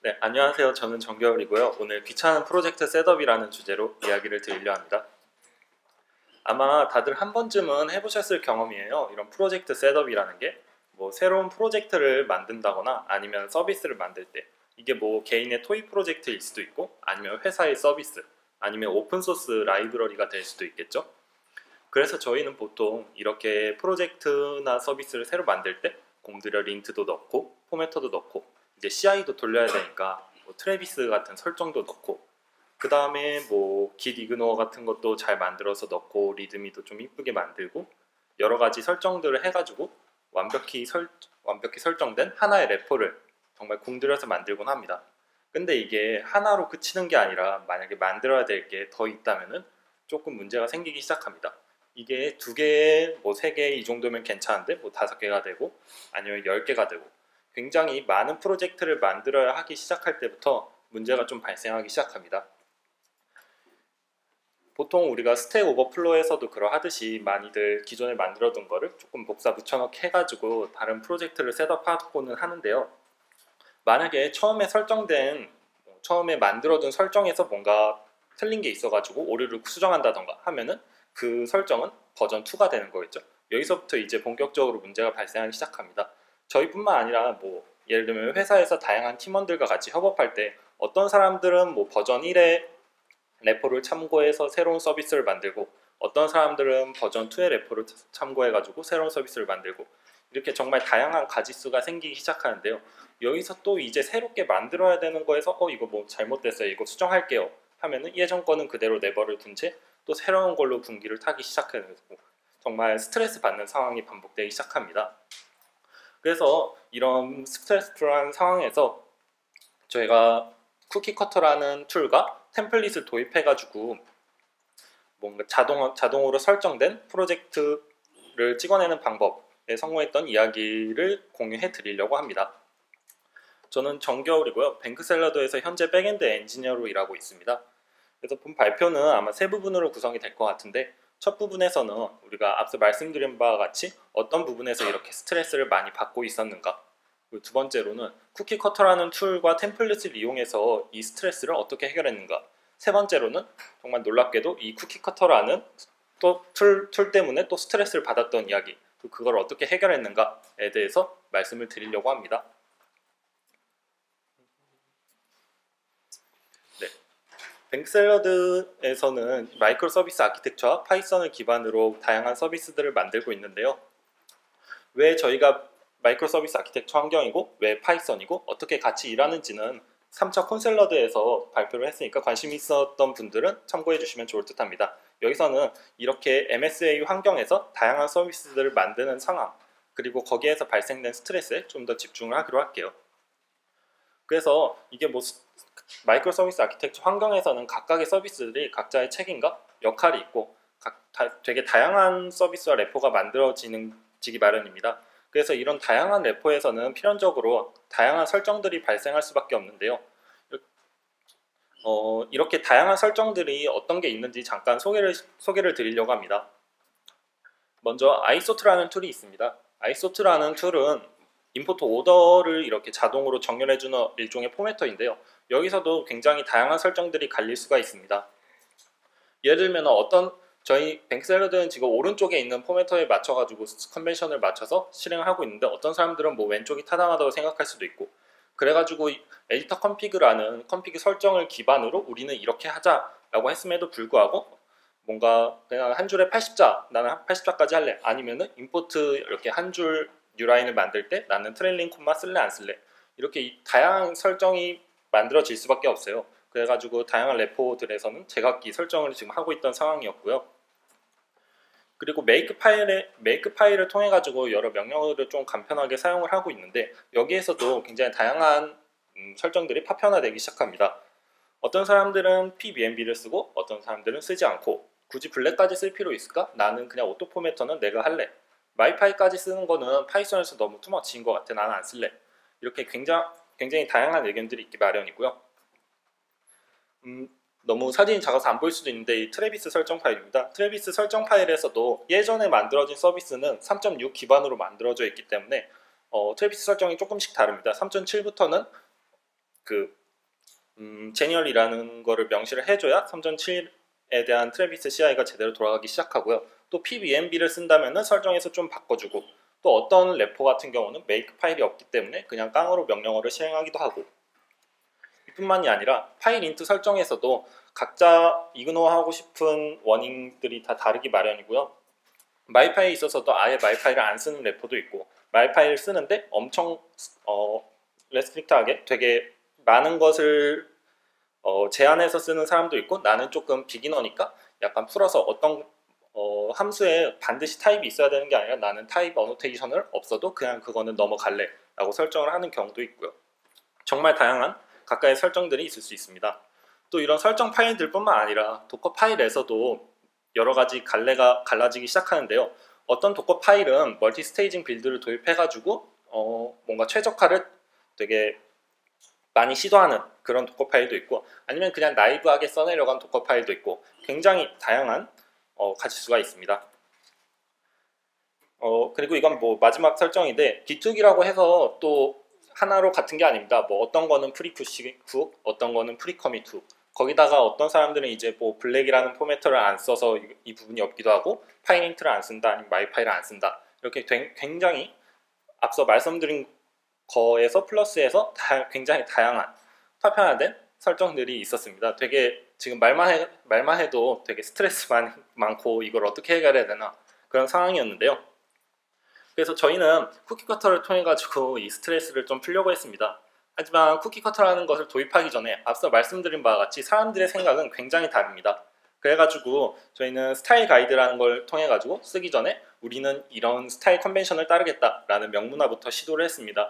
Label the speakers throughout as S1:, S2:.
S1: 네, 안녕하세요. 저는 정겨울이고요. 오늘 귀찮은 프로젝트 셋업이라는 주제로 이야기를 드리려 합니다. 아마 다들 한 번쯤은 해보셨을 경험이에요. 이런 프로젝트 셋업이라는 게 뭐 새로운 프로젝트를 만든다거나 아니면 서비스를 만들 때 이게 뭐 개인의 토이 프로젝트일 수도 있고 아니면 회사의 서비스 아니면 오픈소스 라이브러리가 될 수도 있겠죠. 그래서 저희는 보통 이렇게 프로젝트나 서비스를 새로 만들 때 공들여 린트도 넣고 포매터도 넣고 이제 CI도 돌려야 되니까 뭐 트래비스 같은 설정도 넣고 그 다음에 뭐 깃 이그노어 같은 것도 잘 만들어서 넣고 리드미도 좀 이쁘게 만들고 여러 가지 설정들을 해가지고 완벽히 설정된 하나의 레포를 정말 공들여서 만들곤 합니다. 근데 이게 하나로 그치는 게 아니라 만약에 만들어야 될 게 더 있다면은 조금 문제가 생기기 시작합니다. 이게 두 개, 뭐 세 개 이 정도면 괜찮은데 뭐 다섯 개가 되고 아니면 10개가 되고 굉장히 많은 프로젝트를 만들어야 하기 시작할 때부터 문제가 좀 발생하기 시작합니다. 보통 우리가 스택 오버플로에서도 그러하듯이 많이들 기존에 만들어둔 거를 조금 복사 붙여넣기 해가지고 다른 프로젝트를 셋업하고는 하는데요. 만약에 처음에 만들어둔 설정에서 뭔가 틀린 게 있어가지고 오류를 수정한다던가 하면은 그 설정은 버전 2가 되는 거겠죠. 여기서부터 이제 본격적으로 문제가 발생하기 시작합니다. 저희뿐만 아니라 뭐 예를 들면 회사에서 다양한 팀원들과 같이 협업할 때 어떤 사람들은 뭐 버전 1의 레포를 참고해서 새로운 서비스를 만들고 어떤 사람들은 버전 2의 레포를 참고해가지고 새로운 서비스를 만들고 이렇게 정말 다양한 가지수가 생기기 시작하는데요. 여기서 또 이제 새롭게 만들어야 되는 거에서 이거 뭐 잘못됐어요. 이거 수정할게요. 하면은 예전 거는 그대로 내버려 둔 채 또 새로운 걸로 분기를 타기 시작하고 정말 스트레스 받는 상황이 반복되기 시작합니다. 그래서 이런 스트레스풀한 상황에서 저희가 쿠키커터라는 툴과 템플릿을 도입해가지고 뭔가 자동으로 설정된 프로젝트를 찍어내는 방법에 성공했던 이야기를 공유해 드리려고 합니다. 저는 정겨울이고요. 뱅크샐러드에서 현재 백엔드 엔지니어로 일하고 있습니다. 그래서 본 발표는 아마 세 부분으로 구성이 될 것 같은데 첫 부분에서는 우리가 앞서 말씀드린 바와 같이 어떤 부분에서 이렇게 스트레스를 많이 받고 있었는가, 그리고 두 번째로는 쿠키커터라는 툴과 템플릿을 이용해서 이 스트레스를 어떻게 해결했는가, 세 번째로는 정말 놀랍게도 이 쿠키커터라는 또 툴 때문에 또 스트레스를 받았던 이야기, 그걸 어떻게 해결했는가에 대해서 말씀을 드리려고 합니다. 네. 뱅크샐러드에서는 마이크로 서비스 아키텍처와 파이썬을 기반으로 다양한 서비스들을 만들고 있는데요. 왜 저희가 마이크로 서비스 아키텍처 환경이고 왜 파이썬이고 어떻게 같이 일하는지는 3차 콘샐러드에서 발표를 했으니까 관심 있었던 분들은 참고해 주시면 좋을 듯 합니다. 여기서는 이렇게 MSA 환경에서 다양한 서비스들을 만드는 상황, 그리고 거기에서 발생된 스트레스에 좀 더 집중을 하기로 할게요. 그래서 이게 뭐 마이크로 서비스 아키텍처 환경에서는 각각의 서비스들이 각자의 책임과 역할이 있고 되게 다양한 서비스와 레포가 만들어지기 마련입니다. 그래서 이런 다양한 레포에서는 필연적으로 다양한 설정들이 발생할 수밖에 없는데요. 이렇게 다양한 설정들이 어떤 게 있는지 잠깐 소개를 드리려고 합니다. 먼저 아이소트라는 툴이 있습니다. 아이소트라는 툴은 임포트 오더를 이렇게 자동으로 정렬해주는 일종의 포매터인데요. 여기서도 굉장히 다양한 설정들이 갈릴 수가 있습니다. 예를 들면 저희 뱅크샐러드는 지금 오른쪽에 있는 포매터에 맞춰가지고 컨벤션을 맞춰서 실행을 하고 있는데 어떤 사람들은 뭐 왼쪽이 타당하다고 생각할 수도 있고, 그래가지고 에디터 컨피그라는 컨피그 설정을 기반으로 우리는 이렇게 하자라고 했음에도 불구하고 뭔가 그냥 한 줄에 80자, 나는 80자까지 할래, 아니면은 임포트 이렇게 한 줄 뉴라인을 만들 때 나는 트레일링 콤마 쓸래 안 쓸래, 이렇게 다양한 설정이 만들어질 수밖에 없어요. 그래가지고 다양한 레포들에서는 제각기 설정을 지금 하고 있던 상황이었고요. 그리고 메이크 파일을 통해 가지고 여러 명령어를 좀 간편하게 사용을 하고 있는데 여기에서도 굉장히 다양한 설정들이 파편화되기 시작합니다. 어떤 사람들은 pbnb를 쓰고 어떤 사람들은 쓰지 않고, 굳이 블랙까지 쓸 필요 있을까? 나는 그냥 오토 포매터는 내가 할래. 마이파이까지 쓰는 거는 파이썬에서 너무 투머치인 것 같아. 나는 안 쓸래. 이렇게 굉장히 다양한 의견들이 있기 마련이고요. 너무 사진이 작아서 안 보일 수도 있는데 이 트래비스 설정 파일입니다. 트래비스 설정 파일에서도 예전에 만들어진 서비스는 3.6 기반으로 만들어져 있기 때문에 트래비스 설정이 조금씩 다릅니다. 3.7부터는 그 제니얼이라는 거를 명시를 해줘야 3.7에 대한 트래비스 CI가 제대로 돌아가기 시작하고요. 또 pvmb를 쓴다면은 설정에서 좀 바꿔주고, 또 어떤 레포 같은 경우는 make 파일이 없기 때문에 그냥 깡으로 명령어를 실행하기도 하고, 이뿐만이 아니라 파일 인트 설정에서도 각자 이그노하고 싶은 워닝들이 다 다르기 마련이고요. 마이파이에 있어서도 아예 마이파이를 안 쓰는 레포도 있고, 마이파이를 쓰는데 엄청 레스트릭트하게 되게 많은 것을 제한해서 쓰는 사람도 있고, 나는 조금 비기너니까 약간 풀어서 어떤 함수에 반드시 타입이 있어야 되는 게 아니라 나는 타입 어노테이션을 없어도 그냥 그거는 넘어갈래 라고 설정을 하는 경우도 있고요. 정말 다양한 각각의 설정들이 있을 수 있습니다. 또 이런 설정 파일들 뿐만 아니라 도커 파일에서도 여러 가지 갈래가 갈라지기 시작하는데요. 어떤 도커 파일은 멀티 스테이징 빌드를 도입해가지고 뭔가 최적화를 되게 많이 시도하는 그런 도커 파일도 있고, 아니면 그냥 나이브하게 써내려간 도커 파일도 있고, 굉장히 다양한 가지수가 있습니다. 그리고 이건 뭐 마지막 설정인데, 기툭이라고 해서 또 하나로 같은 게 아닙니다. 뭐 어떤 거는 프리푸시 훅, 어떤 거는 프리커밋 훅. 거기다가 어떤 사람들은 이제 뭐 블랙이라는 포매터를 안 써서 이 부분이 없기도 하고, 파일 인트를 안 쓴다, 아니면 마이파이를 안 쓴다. 이렇게 굉장히 앞서 말씀드린 거에서 플러스해서 굉장히 다양한 파편화된 설정들이 있었습니다. 되게 지금 말만 해도 되게 스트레스 많고 이걸 어떻게 해결해야 되나 그런 상황이었는데요. 그래서 저희는 쿠키커터를 통해 가지고 이 스트레스를 좀 풀려고 했습니다. 하지만 쿠키커터라는 것을 도입하기 전에 앞서 말씀드린 바와 같이 사람들의 생각은 굉장히 다릅니다. 그래가지고 저희는 스타일 가이드라는 걸 통해 가지고 쓰기 전에 우리는 이런 스타일 컨벤션을 따르겠다라는 명문화부터 시도를 했습니다.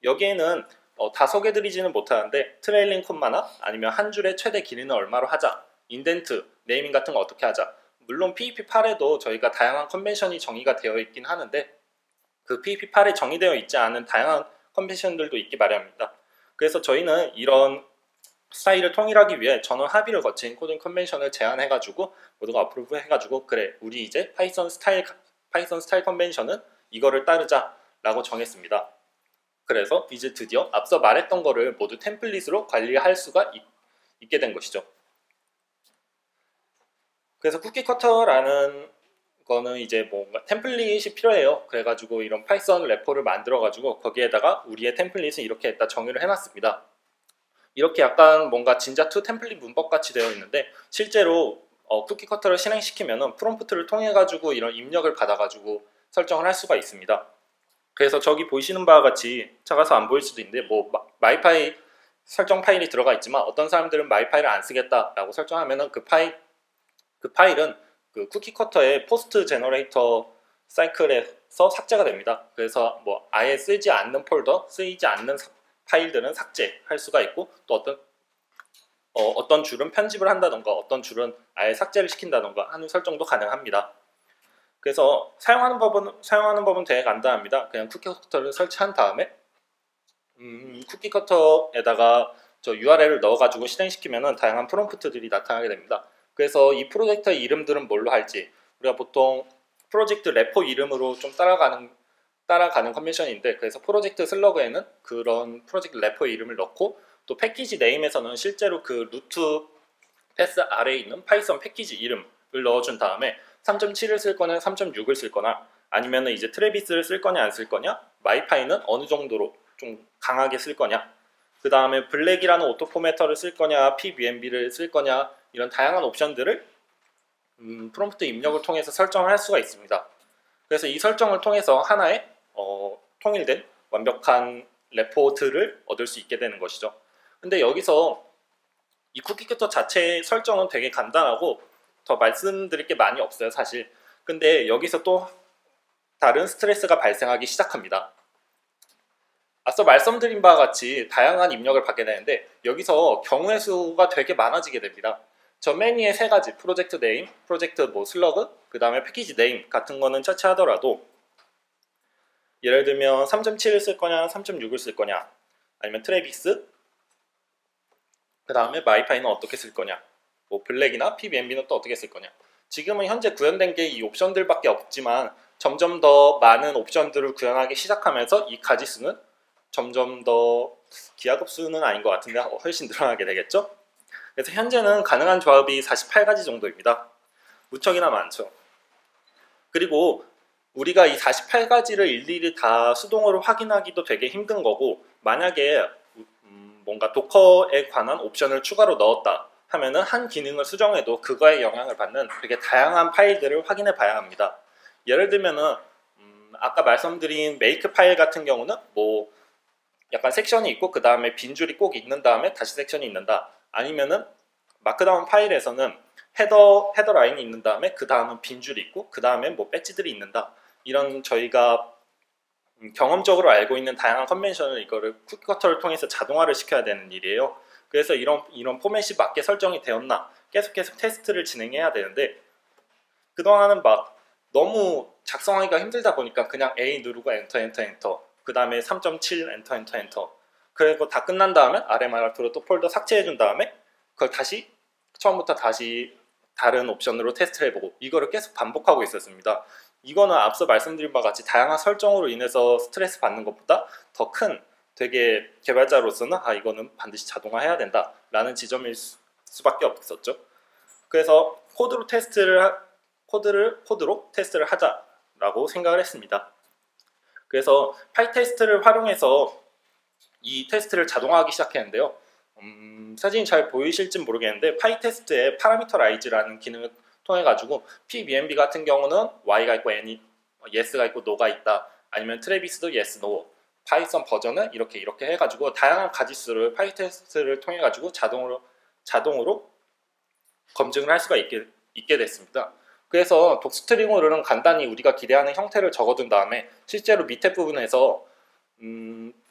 S1: 여기에는 다 소개드리지는 못하는데, 트레일링 콤마나 아니면 한 줄의 최대 길이는 얼마로 하자, 인덴트, 네이밍 같은 거 어떻게 하자. 물론 PEP8에도 저희가 다양한 컨벤션이 정의가 되어 있긴 하는데, 그 PEP8에 정의되어 있지 않은 다양한 컨벤션들도 있기 마련입니다. 그래서 저희는 이런 스타일을 통일하기 위해 전원 합의를 거친 코딩 컨벤션을 제안해가지고 모두가 어프로브 해가지고, 그래 우리 이제 파이썬 스타일 컨벤션은 이거를 따르자 라고 정했습니다. 그래서 이제 드디어 앞서 말했던 거를 모두 템플릿으로 관리할 수가 있게 된 것이죠. 그래서 쿠키커터라는 거는 이제 뭔가 템플릿이 필요해요. 그래가지고 이런 파이썬 레포를 만들어가지고 거기에다가 우리의 템플릿은 이렇게 했다 정의를 해놨습니다. 이렇게 약간 뭔가 진자2 템플릿 문법 같이 되어 있는데, 실제로 쿠키커터를 실행시키면은 프롬프트를 통해가지고 이런 입력을 받아가지고 설정을 할 수가 있습니다. 그래서 저기 보이시는 바와 같이 작아서 안 보일 수도 있는데, 뭐 마이파이 설정 파일이 들어가 있지만 어떤 사람들은 마이파이를 안 쓰겠다라고 설정하면은 그 파일은 그 쿠키커터의 포스트 제너레이터 사이클에서 삭제가 됩니다. 그래서 뭐 아예 쓰이지 않는 파일들은 삭제할 수가 있고, 또 어떤 줄은 편집을 한다던가 어떤 줄은 아예 삭제를 시킨다던가 하는 설정도 가능합니다. 그래서 사용하는 법은 되게 간단합니다. 그냥 쿠키커터를 설치한 다음에 쿠키커터에다가 저 URL을 넣어가지고 실행시키면은 다양한 프롬프트들이 나타나게 됩니다. 그래서 이 프로젝트의 이름들은 뭘로 할지, 우리가 보통 프로젝트 레포 이름으로 좀 따라가는 컨벤션인데, 그래서 프로젝트 슬러그에는 그런 프로젝트 레포 이름을 넣고, 또 패키지 네임에서는 실제로 그 루트 패스 아래에 있는 파이썬 패키지 이름을 넣어준 다음에 3.7을 쓸 거냐 3.6을 쓸 거나, 아니면 이제 트래비스를 쓸 거냐 안 쓸 거냐, 마이파이는 어느 정도로 좀 강하게 쓸 거냐, 그 다음에 블랙이라는 오토 포매터를 쓸 거냐 pvmb를 쓸 거냐, 이런 다양한 옵션들을 프롬프트 입력을 통해서 설정을 할 수가 있습니다. 그래서 이 설정을 통해서 하나의 통일된 완벽한 레포트를 얻을 수 있게 되는 것이죠. 근데 여기서 이 쿠키커터 자체의 설정은 되게 간단하고 더 말씀드릴 게 많이 없어요, 사실. 근데 여기서 또 다른 스트레스가 발생하기 시작합니다. 앞서 말씀드린 바와 같이 다양한 입력을 받게 되는데, 여기서 경우의 수가 되게 많아지게 됩니다. 저 맨 위에 세 가지, 프로젝트 네임, 프로젝트 뭐 슬러그, 그 다음에 패키지 네임 같은 거는 차치하더라도, 예를 들면 3.7을 쓸 거냐 3.6을 쓸 거냐, 아니면 트래비스, 그 다음에 마이파이는 어떻게 쓸 거냐, 뭐 블랙이나 pvmb는 또 어떻게 쓸 거냐. 지금은 현재 구현된 게 이 옵션들밖에 없지만 점점 더 많은 옵션들을 구현하기 시작하면서 이 가지수는 점점 더 기하급수는 아닌 것 같은데 훨씬 늘어나게 되겠죠. 그래서 현재는 가능한 조합이 48가지 정도입니다. 무척이나 많죠. 그리고 우리가 이 48가지를 일일이 다 수동으로 확인하기도 되게 힘든 거고, 만약에 뭔가 도커에 관한 옵션을 추가로 넣었다 하면은 한 기능을 수정해도 그거에 영향을 받는 되게 다양한 파일들을 확인해 봐야 합니다. 예를 들면은 아까 말씀드린 메이크 파일 같은 경우는 뭐 약간 섹션이 있고 그 다음에 빈 줄이 꼭 있는 다음에 다시 섹션이 있는다, 아니면은 마크다운 파일에서는 헤더 라인이 있는 다음에 그 다음은 빈 줄이 있고 그 다음에 뭐 배지들이 있는다, 이런 저희가 경험적으로 알고 있는 다양한 컨벤션을 이거를 쿠키커터를 통해서 자동화를 시켜야 되는 일이에요. 그래서 이런 포맷이 맞게 설정이 되었나 계속 테스트를 진행해야 되는데, 그동안은 막 너무 작성하기가 힘들다 보니까 그냥 A 누르고 엔터 그 다음에 3.7 엔터 그리고 다 끝난 다음에 RMRF로 또 폴더 삭제해 준 다음에 그걸 다시 처음부터 다시 다른 옵션으로 테스트를 해보고 이거를 계속 반복하고 있었습니다. 이거는 앞서 말씀드린 바와 같이 다양한 설정으로 인해서 스트레스 받는 것보다 더 큰, 되게 개발자로서는 이거는 반드시 자동화해야 된다 라는 지점일 수밖에 없었죠. 그래서 코드로 테스트를 하자라고 생각을 했습니다. 그래서 파이테스트를 활용해서 이 테스트를 자동화하기 시작했는데요. 사진이 잘 보이실지 모르겠는데 파이테스트에 파라미터라이즈라는 기능을 통해 가지고 PBMB 같은 경우는 Y가 있고 Yes가 있고 No가 있다, 아니면 트래비스도 Yes, No, 파이썬 버전은 이렇게 해가지고 다양한 가지수를 파이테스트를 통해 가지고 자동으로 검증을 할 수가 있게 됐습니다. 그래서 독스트링으로는 간단히 우리가 기대하는 형태를 적어둔 다음에 실제로 밑에 부분에서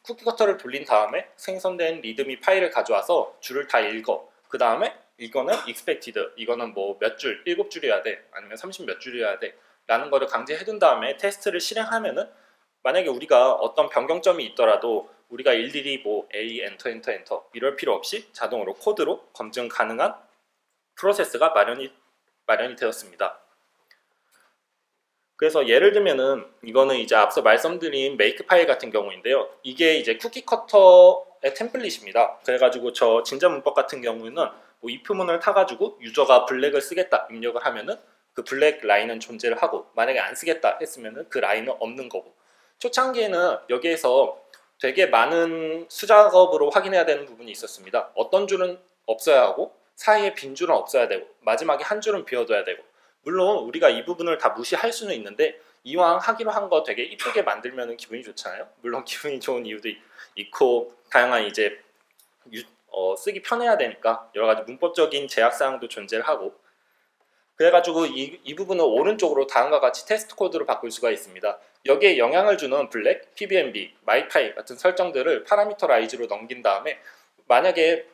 S1: 쿠키커터를 돌린 다음에 생성된 리드미 파일을 가져와서 줄을 다 읽어. 그 다음에 이거는 expected, 이거는 뭐 몇 줄, 7줄이어야 돼, 아니면 30 몇 줄이어야 돼 라는 거를 강제해둔 다음에 테스트를 실행하면은, 만약에 우리가 어떤 변경점이 있더라도 우리가 일일이 뭐 A 엔터 이럴 필요 없이 자동으로 코드로 검증 가능한 프로세스가 마련이 되었습니다. 그래서 예를 들면은 이거는 이제 앞서 말씀드린 메이크 파일 같은 경우인데요. 이게 이제 쿠키커터의 템플릿입니다. 그래가지고 저 진짜 문법 같은 경우는 뭐 if문을 타가지고 유저가 블랙을 쓰겠다 입력을 하면은 그 블랙 라인은 존재를 하고, 만약에 안 쓰겠다 했으면은 그 라인은 없는 거고, 초창기에는 여기에서 되게 많은 수작업으로 확인해야 되는 부분이 있었습니다. 어떤 줄은 없어야 하고 사이에 빈 줄은 없어야 되고 마지막에 한 줄은 비워둬야 되고, 물론 우리가 이 부분을 다 무시할 수는 있는데 이왕 하기로 한 거 되게 이쁘게 만들면 기분이 좋잖아요. 물론 기분이 좋은 이유도 있고 다양한 이제 쓰기 편해야 되니까 여러 가지 문법적인 제약사항도 존재를 하고, 그래가지고 이 부분은 오른쪽으로 다음과 같이 테스트 코드로 바꿀 수가 있습니다. 여기에 영향을 주는 블랙, PBMB, 마이파이 같은 설정들을 파라미터라이즈로 넘긴 다음에 만약에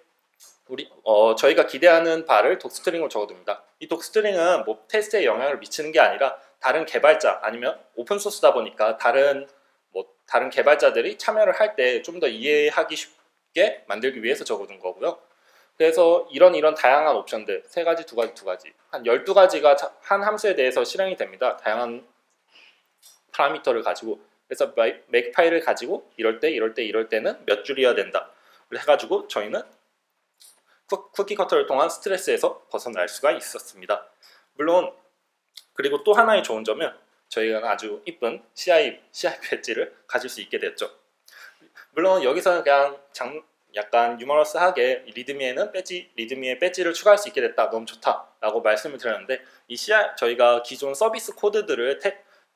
S1: 저희가 기대하는 바를 독스트링으로 적어둡니다. 이 독스트링은 뭐 테스트에 영향을 미치는 게 아니라 다른 개발자 아니면 오픈소스다 보니까 다른 개발자들이 참여를 할 때 좀 더 이해하기 쉽게 만들기 위해서 적어둔 거고요. 그래서 이런 다양한 옵션들 3가지, 2가지 한 12가지가 한 함수에 대해서 실행이 됩니다. 다양한 파라미터를 가지고. 그래서 make 파일을 가지고 이럴 때는 몇 줄이어야 된다 해가지고 저희는 쿠키커터를 통한 스트레스에서 벗어날 수가 있었습니다. 물론 그리고 또 하나의 좋은 점은 저희가 아주 이쁜 CI 배지를 가질 수 있게 됐죠. 물론 여기서는 그냥 약간 유머러스하게 리드미에 배지를 추가할 수 있게 됐다, 너무 좋다 라고 말씀을 드렸는데, 이 CI 저희가 기존 서비스 코드들을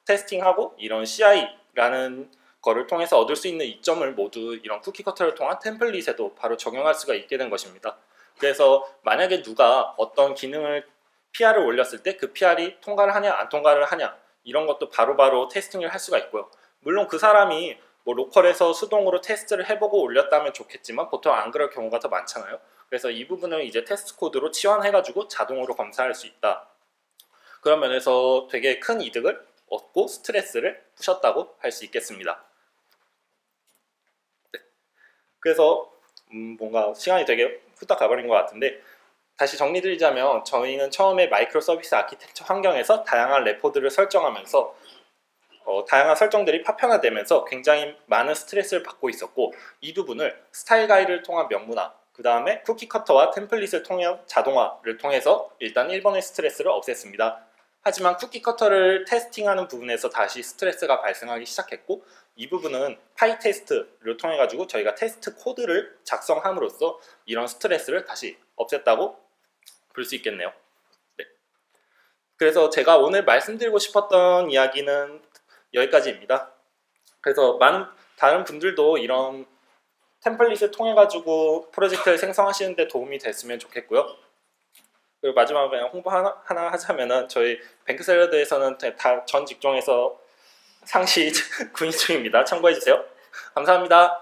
S1: 테스팅하고 이런 CI라는 거를 통해서 얻을 수 있는 이점을 모두 이런 쿠키커터를 통한 템플릿에도 바로 적용할 수가 있게 된 것입니다. 그래서 만약에 누가 어떤 기능을 PR을 올렸을 때 그 PR이 통과를 하냐 안 통과를 하냐 이런 것도 바로바로 테스팅을 할 수가 있고요. 물론 그 사람이 뭐 로컬에서 수동으로 테스트를 해보고 올렸다면 좋겠지만 보통 안 그럴 경우가 더 많잖아요. 그래서 이 부분을 이제 테스트 코드로 치환해가지고 자동으로 검사할 수 있다. 그런 면에서 되게 큰 이득을 얻고 스트레스를 푸셨다고 할 수 있겠습니다. 네. 그래서 뭔가 시간이 되게 후딱 가버린 것 같은데 다시 정리드리자면, 저희는 처음에 마이크로 서비스 아키텍처 환경에서 다양한 레포드를 설정하면서 다양한 설정들이 파편화되면서 굉장히 많은 스트레스를 받고 있었고, 이 부분을 스타일 가이드를 통한 명문화, 그 다음에 쿠키 커터와 템플릿을 통한 자동화를 통해서 일단 1번의 스트레스를 없앴습니다. 하지만 쿠키 커터를 테스팅하는 부분에서 다시 스트레스가 발생하기 시작했고, 이 부분은 파이 테스트를 통해 가지고 저희가 테스트 코드를 작성함으로써 이런 스트레스를 다시 없앴다고 볼 수 있겠네요. 네. 그래서 제가 오늘 말씀드리고 싶었던 이야기는 여기까지입니다. 그래서 많은 다른 분들도 이런 템플릿을 통해 가지고 프로젝트를 생성하시는 데 도움이 됐으면 좋겠고요. 그리고 마지막으로 그냥 홍보 하나 하자면은, 저희 뱅크샐러드에서는 다 전 직종에서 상시 구인 중입니다. 참고해 주세요. 감사합니다.